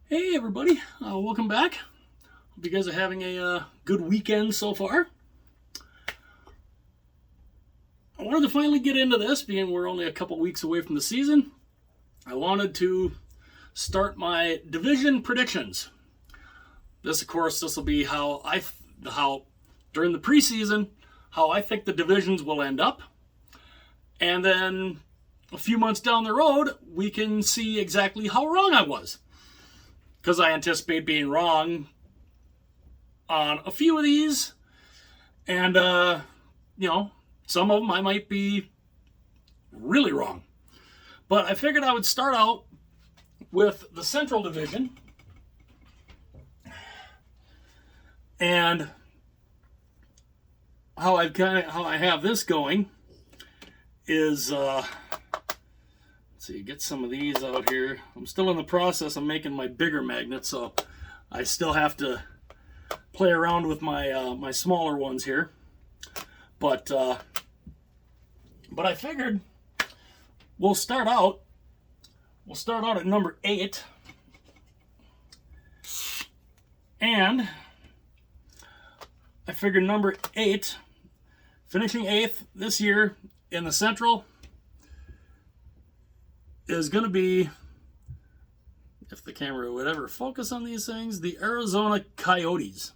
Hey everybody, welcome back. Hope you guys are having a good weekend so far. I wanted to finally get into this, being we're only a couple weeks away from the season. I wanted to start my division predictions. This will be how during the preseason, how I think the divisions will end up. And then a few months down the road, we can see exactly how wrong I was. Because I anticipate being wrong on a few of these, and some of them I might be really wrong. But I figured I would start out with the Central Division, and how I have this going is let's see, get some of these out here. I'm still in the process of making my bigger magnets, so I still have to play around with my my smaller ones here. But I figured we'll start out at number 8, and I figured number 8, finishing 8th this year in the Central, is going to be, if the camera would ever focus on these things, the Arizona Coyotes.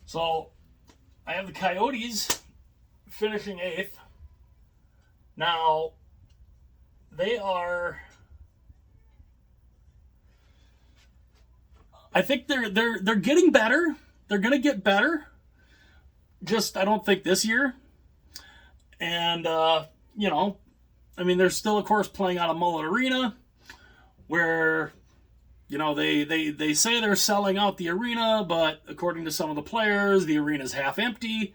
So I have the Coyotes finishing 8th. Now, they are, I think they're getting better. They're going to get better. Just, I don't think this year. And they're still, of course, playing out of Mullet Arena, where, they say they're selling out the arena, but according to some of the players, the arena's half empty.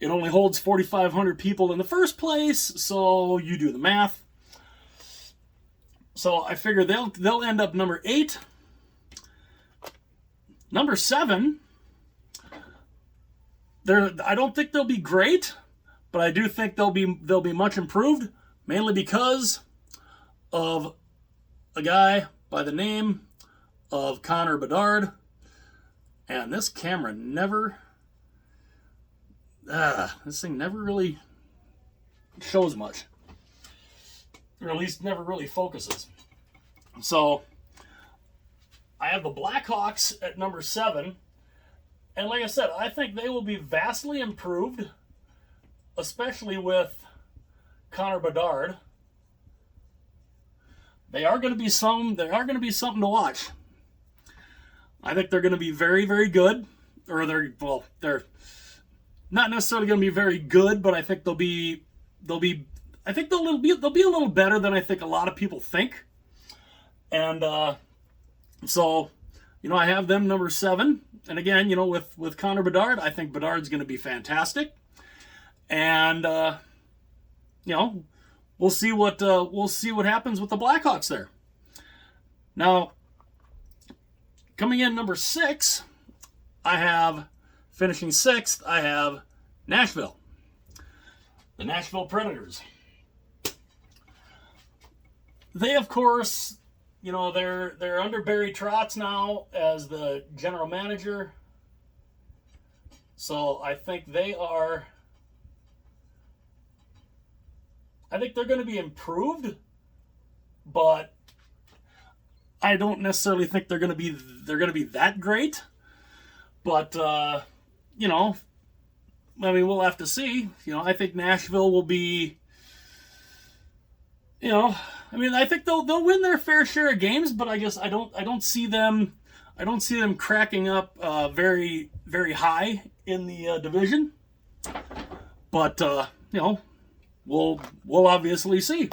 It only holds 4,500 people in the first place, so you do the math. So I figure they'll end up number 8. Number 7, I don't think they'll be great, but I do think they'll be much improved, mainly because of a guy by the name of Connor Bedard. And this camera this thing never really shows much, or at least never really focuses. So I have the Blackhawks at number 7, and like I said, I think they will be vastly improved, especially with Connor Bedard. They are going to be something to watch. I think they're going to be very, very good, or they're not necessarily going to be very good, but I think they'll be a little better than I think a lot of people think. And so I have them number 7, and again, with Connor Bedard, I think Bedard's going to be fantastic. And we'll see what happens with the Blackhawks there. Now, coming in number 6, I have, finishing 6th, I have Nashville. The Nashville Predators. They, of course, they're under Barry Trotz now as the general manager. So I think they're going to be improved, but I don't necessarily think they're going to be that great. But we'll have to see. I think Nashville will be, I think they'll win their fair share of games, but I guess I don't see them cracking up very, very high in the division. But we'll obviously see.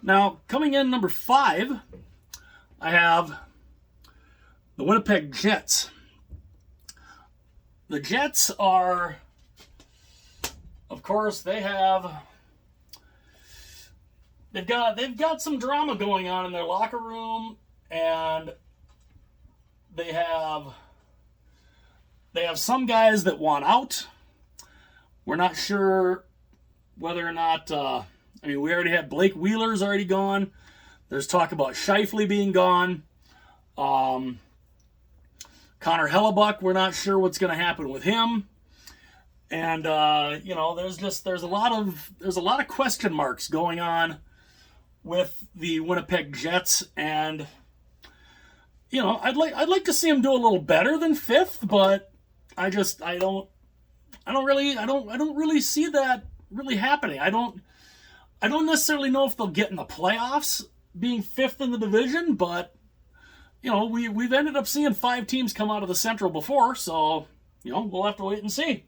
Now, coming in number 5, I have the Winnipeg Jets. The Jets are, of course, they've got some drama going on in their locker room, and they have some guys that want out. We're not sure whether or not, we already had Blake Wheeler's already gone. There's talk about Scheifele being gone. Connor Hellebuck, we're not sure what's going to happen with him. And there's a lot of question marks going on with the Winnipeg Jets, and I'd like to see them do a little better than 5th, but I don't really see that really happening. I don't necessarily know if they'll get in the playoffs being 5th in the division, but we've ended up seeing 5 teams come out of the Central before, so we'll have to wait and see.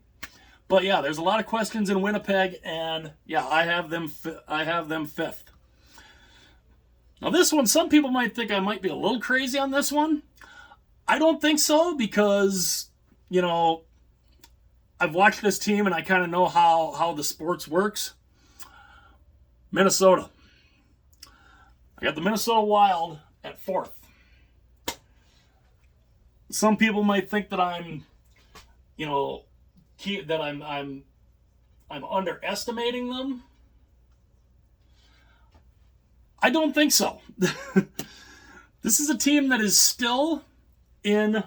But yeah, there's a lot of questions in Winnipeg, and yeah, I have them 5th. Now this one, some people might think I might be a little crazy on this one. I don't think so, because I've watched this team and I kind of know how the sports works. Minnesota. I got the Minnesota Wild at 4th. Some people might think that I'm underestimating them. I don't think so. This is a team that is still in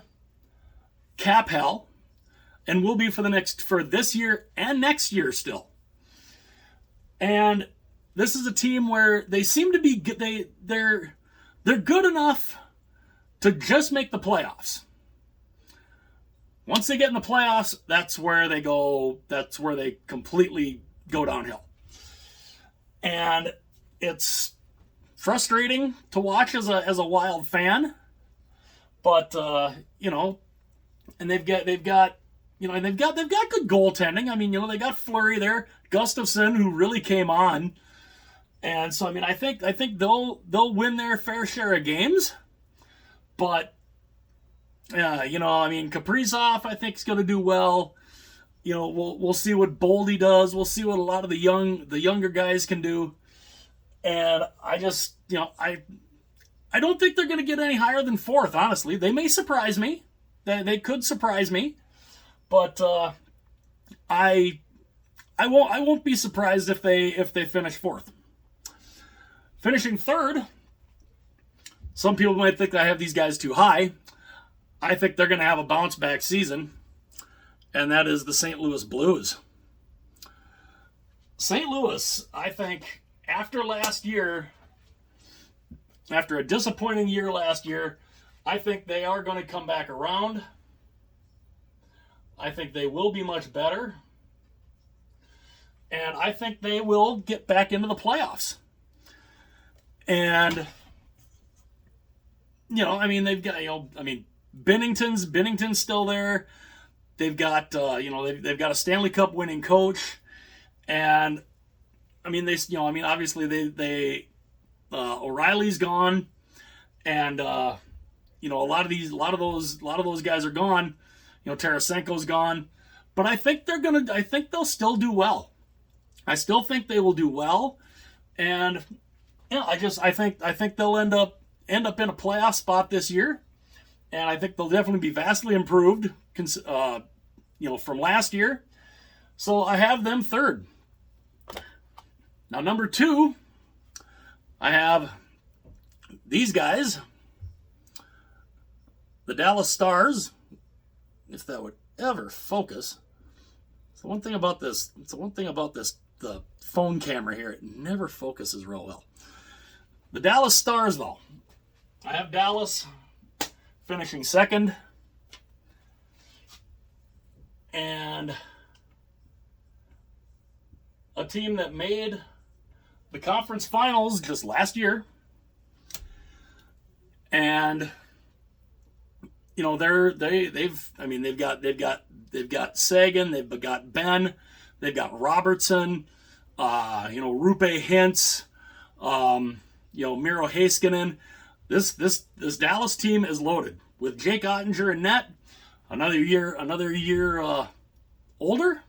cap hell and will be for this year and next year still. And this is a team where they seem to be they're good enough to just make the playoffs. Once they get in the playoffs, that's where they go. That's where they completely go downhill. And it's frustrating to watch as a Wild fan, but and they've got good goaltending. I mean, they got Fleury there, Gustafsson, who really came on, and so I think they'll win their fair share of games, but Kaprizov I think is going to do well. We'll see what Boldy does. We'll see what a lot of the younger guys can do. And I just, I don't think they're going to get any higher than 4th, honestly. They may surprise me. They could surprise me. But I won't be surprised if they finish 4th. Finishing 3rd, some people might think I have these guys too high. I think they're going to have a bounce back season, and that is the St. Louis Blues. St. Louis, I think, after a disappointing year last year, I think they are going to come back around. I think they will be much better. And I think they will get back into the playoffs. And, they've got, Binnington's still there. They've got, they've got a Stanley Cup winning coach. And, obviously O'Reilly's gone, and a lot of those guys are gone. Tarasenko's gone, but I think they'll still do well. I still think they will do well, and I think they'll end up in a playoff spot this year, and I think they'll definitely be vastly improved, from last year. So I have them 3rd. Now, number 2, I have these guys, the Dallas Stars, if that would ever focus. It's the one thing about this, the phone camera here, it never focuses real well. The Dallas Stars, though, I have Dallas finishing 2nd, and a team that made the conference finals just last year, and they've got Sagan, they've got Ben, they've got Robertson, Rupe Hintz, Miro Heiskanen. This Dallas team is loaded with Jake Ottinger in net, another year older,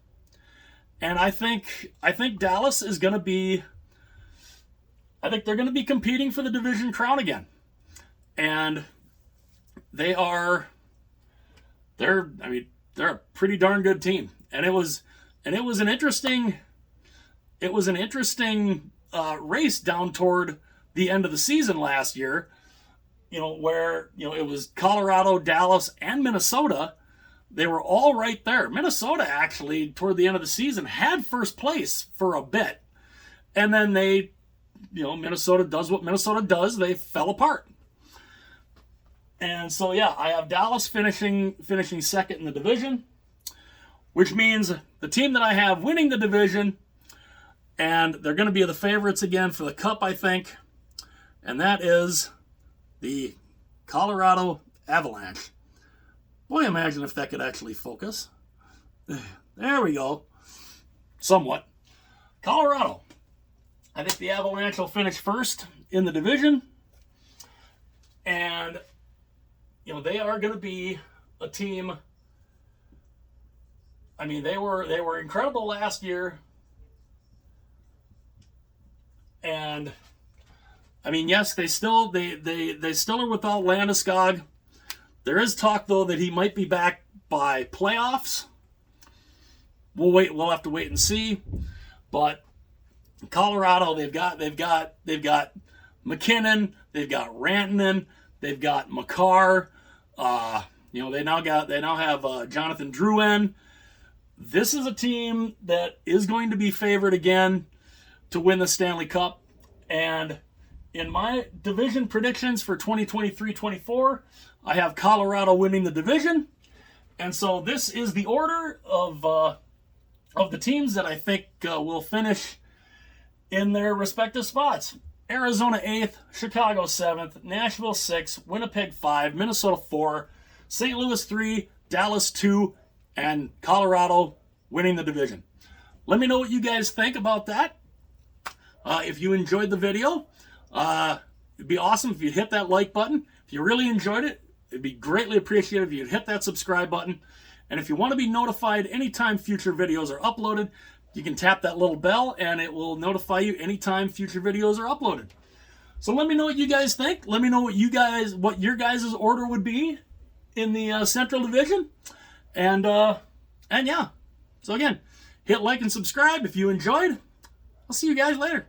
and I think Dallas is going to be. I think they're going to be competing for the division crown again, and they're a pretty darn good team, and it was an interesting race down toward the end of the season last year, where, it was Colorado, Dallas, and Minnesota. They were all right there. Minnesota actually, toward the end of the season, had first place for a bit. And then Minnesota does what Minnesota does. They fell apart. And so, yeah, I have Dallas finishing second in the division, which means the team that I have winning the division, and they're going to be the favorites again for the Cup, I think, and that is the Colorado Avalanche. Boy, imagine if that could actually focus. There we go. Somewhat. Colorado. I think the Avalanche will finish first in the division, and they are going to be a team. I mean, they were incredible last year. And I mean, yes, they still are without Landeskog. There is talk though that he might be back by playoffs. We'll have to wait and see. But Colorado, they've got McKinnon, they've got Rantanen, they've got Makar. They now have Jonathan Drouin. This is a team that is going to be favored again to win the Stanley Cup. And in my division predictions for 2023-24, I have Colorado winning the division. And so this is the order of the teams that I think will finish in their respective spots. Arizona 8th, Chicago 7th, Nashville 6th, Winnipeg 5, Minnesota 4, St. Louis 3, Dallas 2, and Colorado winning the division. Let me know what you guys think about that. If you enjoyed the video, it'd be awesome if you'd hit that like button. If you really enjoyed it, it'd be greatly appreciated if you'd hit that subscribe button. And if you want to be notified anytime future videos are uploaded, you can tap that little bell and it will notify you anytime future videos are uploaded. So let me know what you guys think. Let me know what your guys' order would be in the Central Division. And yeah. So again, hit like and subscribe if you enjoyed. I'll see you guys later.